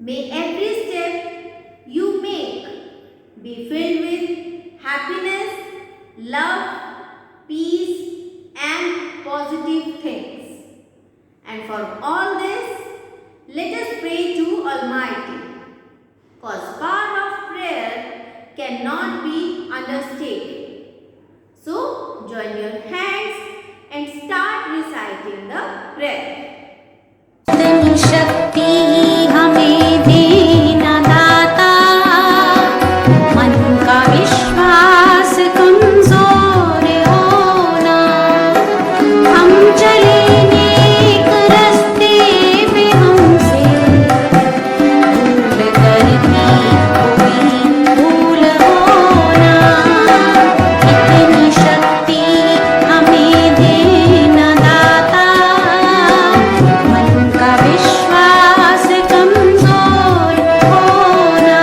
May every step you make be filled with happiness, love, peace and positive things. And for all this, let us pray to Almighty, cause power of prayer cannot be understated. So join your hands and start reciting the prayer. शक्ति हमें देना दाता, मन का विश्वास कमजोर होना, हम चले नेक रास्ते पे हमसे भूल करती कोई भूल होना, इतनी शक्ति हमें देना दाता, मन का विश्वास कमजोर होना।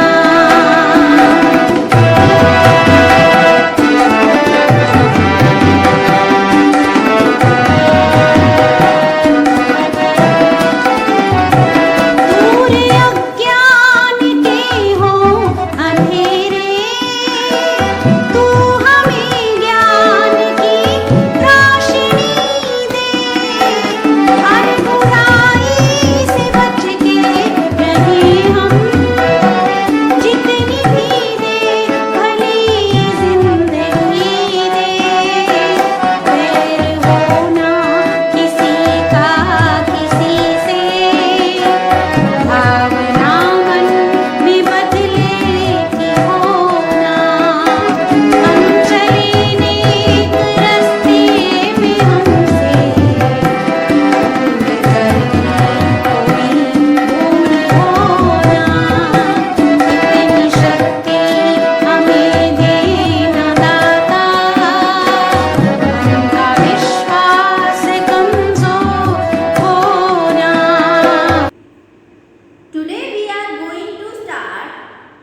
दूर अज्ञान के हो अंधेरे, तू हमें ज्ञान की रोशनी दे, हर बुराई से बच के रहे हम, जितनी भी दे भली ये जिंदगी दे, बैर होना किसी का किसी से, भावना मन में बदले की होना, हम चले नेक रास्ते में हमसे भूल करती कोई भूल होना, इतनी शक्ति हमें देना दाता, मन का विश्वास कमजोर होना। Today we are going to start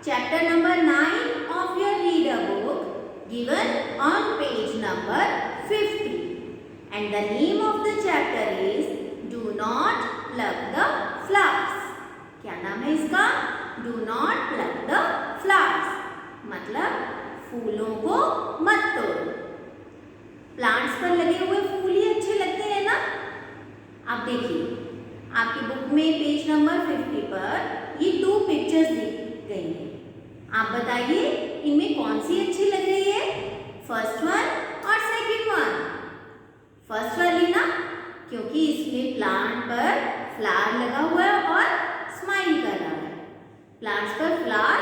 chapter number 9 of your reader book given on page number 50. And the name of the chapter is Do Not Pluck the Flowers. क्या नाम है इसका? Do not pluck the flowers. मतलब फूलों को मत तोड़ो। Plants पर लगे हुए फूल ही अच्छे लगते हैं ना? आप देखिए, आपकी बुक में पेज नंबर 50 पर ये 2 पिक्चर्स दी गई हैं। आप बताइए इनमें कौन सी अच्छी लग रही है? फर्स्ट वन और सेकंड वन? फर्स्ट वाली ना, क्योंकि इसमें प्लांट पर फ्लावर लगा हुआ है और स्माइल कर रहा है। प्लांट्स पर फ्लावर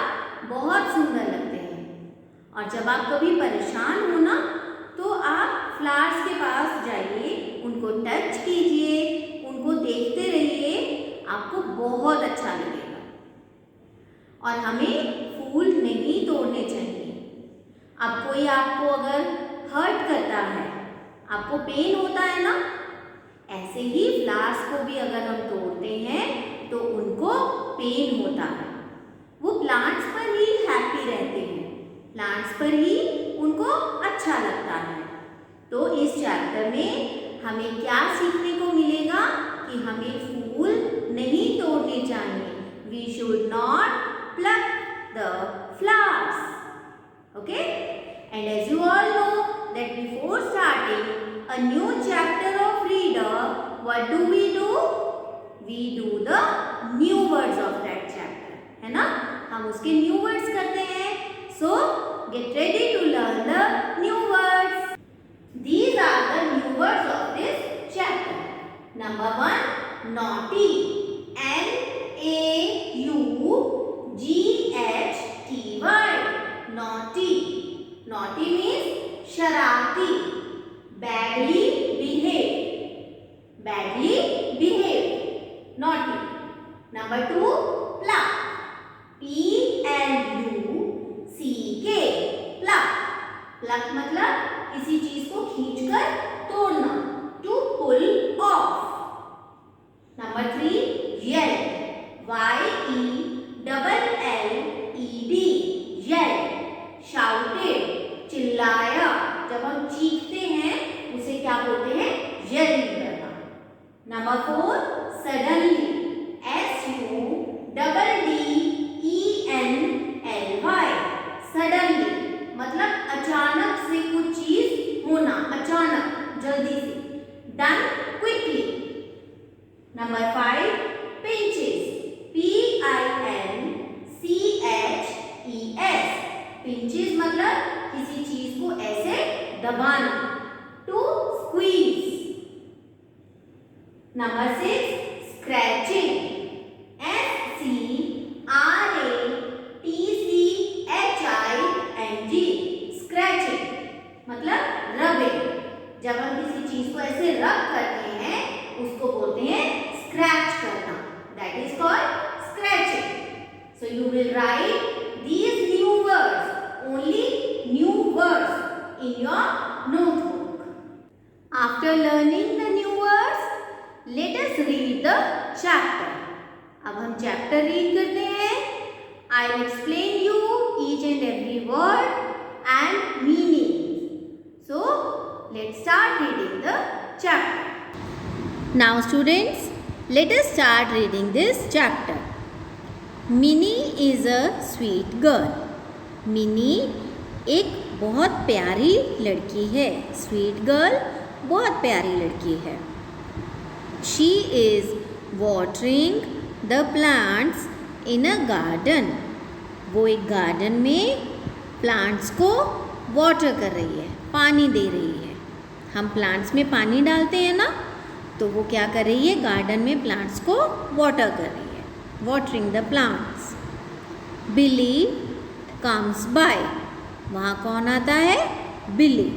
बहुत सुंदर लगते हैं। और जब आप कभी परेशान हो ना, तो आप फ्लावर्स के पास जाइए, उनको टच कीजिए, उनको देखते रहिए, आपको बहुत अच्छा लगेगा। और हमें फूल नहीं तोड़ने चाहिए। अब कोई आपको अगर हर्ट करता है, आपको पेन होता है ना, ऐसे ही फ्लावर्स को भी अगर हम तोड़ते हैं तो उनको पेन होता है। वो प्लांट्स पर ही हैप्पी रहते हैं, प्लांट्स पर ही उनको अच्छा लगता है। तो इस चैप्टर में हमें क्या सीखने को मिलेगा कि हमें फूल नहीं तोड़ने चाहिए। We should not pluck the flowers. Okay? And as you all know that before starting a new chapter of reader, what do? We do the new words of that chapter. है ना? हम उसके new words करते हैं. So get ready to learn the new words. These are the new words of this chapter. Number 1, naughty. N-A-U-G-H-T-Y. Naughty. Naughty means sharati. Badly behave. Badly behave. Naughty. Number 2, pluck. P-L-U-C-K. Pluck. Pluck मतलब किसी चीज को खींचकर तोड़ना. To pull off. Number 3, yell. Y-E-L-L-E-D. Yell. Shouted. चिल्लाया. जब हम चीखते हैं उसे क्या बोलते हैं? yelling करना. Number 4, suddenly. S-U-D-D Number 6, scratching. SCRATCHING. Scratching मतलब rubbing. जब हम किसी चीज को ऐसे रब करते हैं उसको बोलते हैं स्क्रैच करना. That is called scratching. So you will write these new words, only new words in your notebook. After learning the new words, let us read the chapter. अब हम chapter read करते हैं. I will explain you each and every word and meaning. So let's start reading the chapter. Now students, let us start reading this chapter. Minnie is a sweet girl. Minnie एक बहुत प्यारी लड़की है. Sweet girl बहुत प्यारी लड़की है. She is watering the plants in a garden. वो एक गार्डन में प्लांट्स को वाटर कर रही है, पानी दे रही है. हम प्लांट्स में पानी डालते हैं ना, तो वो क्या कर रही है, गार्डन में प्लांट्स को वाटर कर रही है. Watering the plants. Billy comes by. वहाँ कौन आता है, Billy.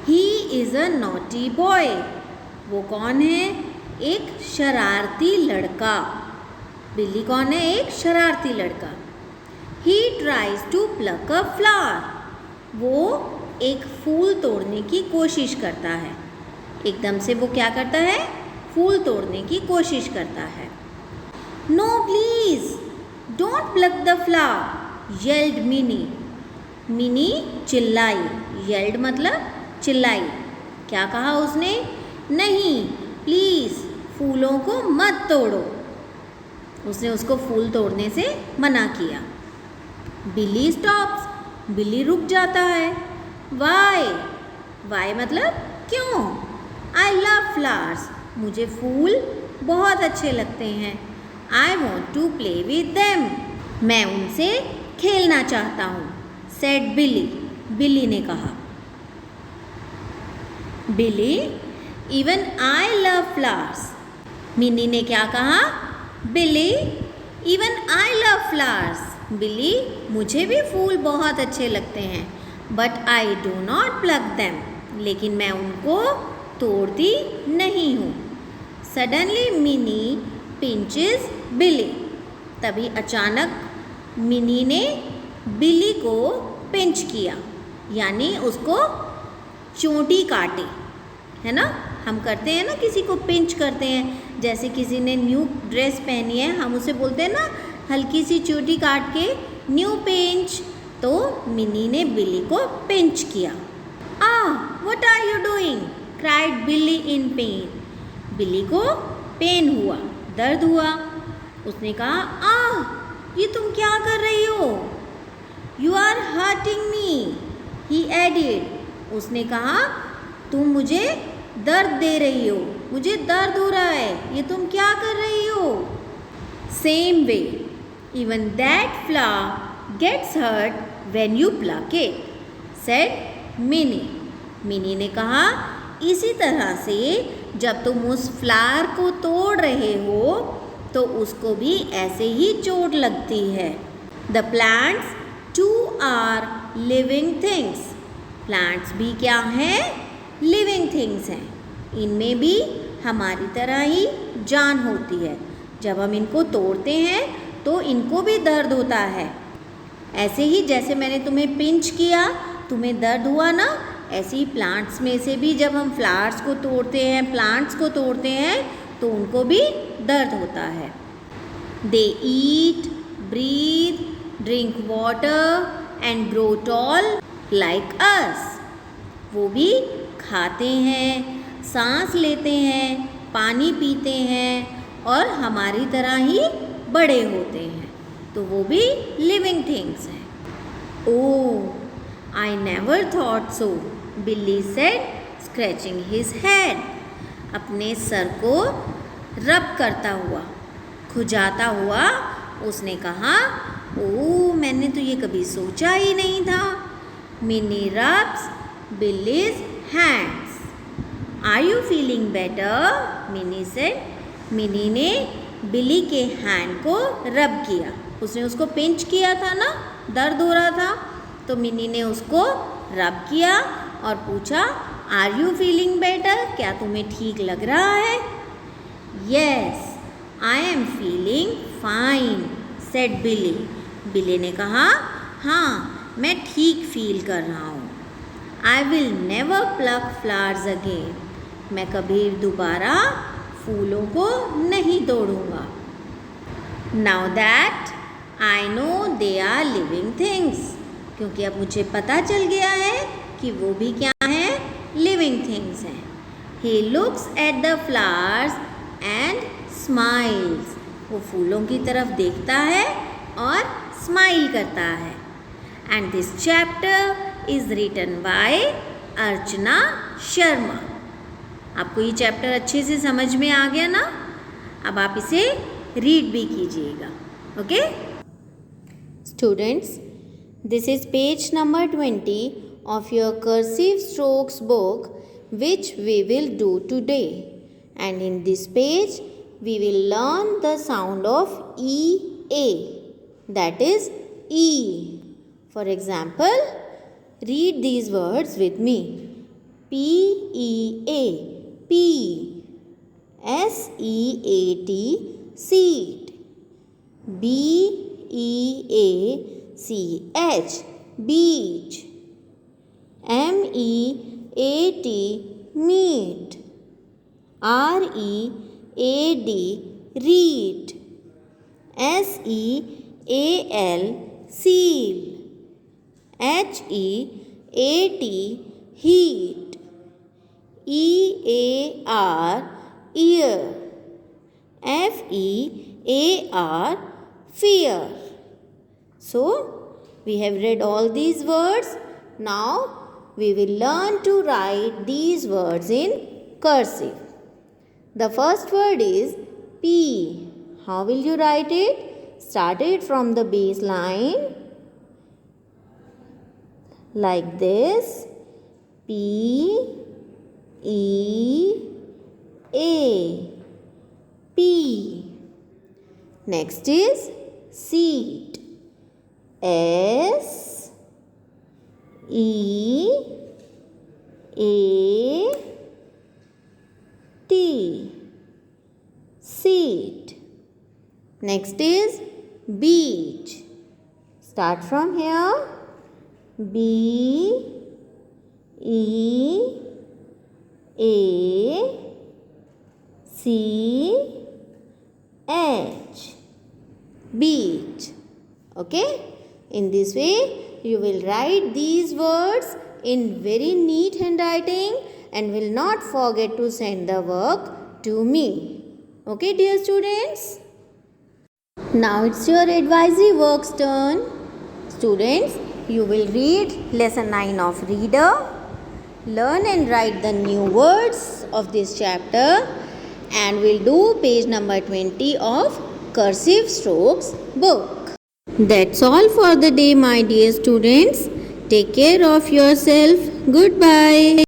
He is a naughty boy. वो कौन है, एक शरारती लड़का. बिली कौन है, एक शरारती लड़का. He tries to pluck a flower. वो एक फूल तोड़ने की कोशिश करता है. एकदम से वो क्या करता है, फूल तोड़ने की कोशिश करता है. No please don't pluck the flower, yelled Mini. Mini चिल्लाई. येल्ड मतलब चिल्लाई. क्या कहा उसने, नहीं प्लीज़ फूलों को मत तोड़ो. उसने उसको फूल तोड़ने से मना किया. बिली स्टॉप्स. बिली रुक जाता है. वाई. वाई मतलब क्यों. I love flowers. मुझे फूल बहुत अच्छे लगते हैं. I want to play with them. मैं उनसे खेलना चाहता हूँ. Said Billy. बिली ने कहा. Billy even I love flowers. Minnie ने क्या कहा, Billy even I love flowers. Billy मुझे भी फूल बहुत अच्छे लगते हैं. But I do not pluck them. लेकिन मैं उनको तोड़ती नहीं हूँ. Suddenly Minnie pinches Billy. तभी अचानक मिनी ने बिली को पिंच किया, यानी उसको चोटी काटी. है ना, हम करते हैं ना, किसी को पिंच करते हैं. जैसे किसी ने न्यू ड्रेस पहनी है, हम उसे बोलते हैं ना, हल्की सी चोटी काट के न्यू पिंच. तो मिनी ने बिली को पिंच किया. What are you doing, cried Billy in pain. Billy को पेन हुआ, दर्द हुआ. उसने कहा, ये तुम क्या कर रही हो. You are hurting me, he added. उसने कहा, तुम मुझे दर्द दे रही हो, मुझे दर्द हो रहा है, ये तुम क्या कर रही हो. Same way even that flower gets hurt when you pluck it, said Mini. Mini ने कहा, इसी तरह से जब तुम उस फ्लावर को तोड़ रहे हो तो उसको भी ऐसे ही चोट लगती है. The plants too are living things. Plants भी क्या हैं, लिविंग थिंग्स हैं. इनमें भी हमारी तरह ही जान होती है. जब हम इनको तोड़ते हैं तो इनको भी दर्द होता है. ऐसे ही जैसे मैंने तुम्हें पिंच किया, तुम्हें दर्द हुआ ना, ऐसे ही प्लांट्स में से भी जब हम फ्लावर्स को तोड़ते हैं, प्लांट्स को तोड़ते हैं, तो उनको भी दर्द होता है. They eat, breathe, drink water and grow tall like us. वो भी खाते हैं, सांस लेते हैं, पानी पीते हैं और हमारी तरह ही बड़े होते हैं. तो वो भी लिविंग थिंग्स हैं. ओह, आई नेवर थॉट सो, बिल्ली सेड स्क्रैचिंग हिज हेड. अपने सर को रब करता हुआ, खुजाता हुआ उसने कहा, ओह, मैंने तो ये कभी सोचा ही नहीं था. Minnie rubs Billy's hands. Are you feeling better? Minnie said. Minnie ने बिली के हैंड को रब किया. उसने उसको पिंच किया था ना, दर्द हो रहा था, तो मिनी ने उसको रब किया और पूछा, आर यू फीलिंग बेटर? क्या तुम्हें ठीक लग रहा है? Yes, I am feeling fine, said Billy. Billy ने कहा, हाँ, मैं ठीक फील कर रहा हूँ. I will never pluck flowers again. मैं कभी दोबारा फूलों को नहीं तोड़ूंगा. Now that I know they are living things. क्योंकि अब मुझे पता चल गया है कि वो भी क्या हैं? लिविंग थिंग्स हैं. He looks at the flowers and smiles. वो फूलों की तरफ देखता है और स्माइल करता है. And this chapter is written by Archana Sharma. आपको ये चैप्टर अच्छे से समझ में आ गया ना? अब आप इसे रीड भी कीजिएगा. Okay students, this is page number 20 of your cursive strokes book, which we will do today. And in this page we will learn the sound of E-A, that is E. For example, read these words with me. P-E-A, pea. S-E-A-T, seed. B-E-A-C-H, beach. M-E-A-T, meat. R-E-A-D, reed. S-E-A-L, seal. H-E-A-T, heat. E-A-R, ear. F-E-A-R, fear. So, we have read all these words. Now, we will learn to write these words in cursive. The first word is P. How will you write it? Start it from the base line like this. P, E, A, P. Next is seed. S, E, A, T, seed. Next is beach. Start from here. B, E, A, C, H, beach. Okay? In this way, you will write these words in very neat handwriting and will not forget to send the work to me. Okay, dear students? Now it's your advisory work's turn. Students, you will read lesson 9 of Reader, learn and write the new words of this chapter, and will do page number 20 of Cursive Strokes book. That's all for the day, my dear students. Take care of yourself. Goodbye.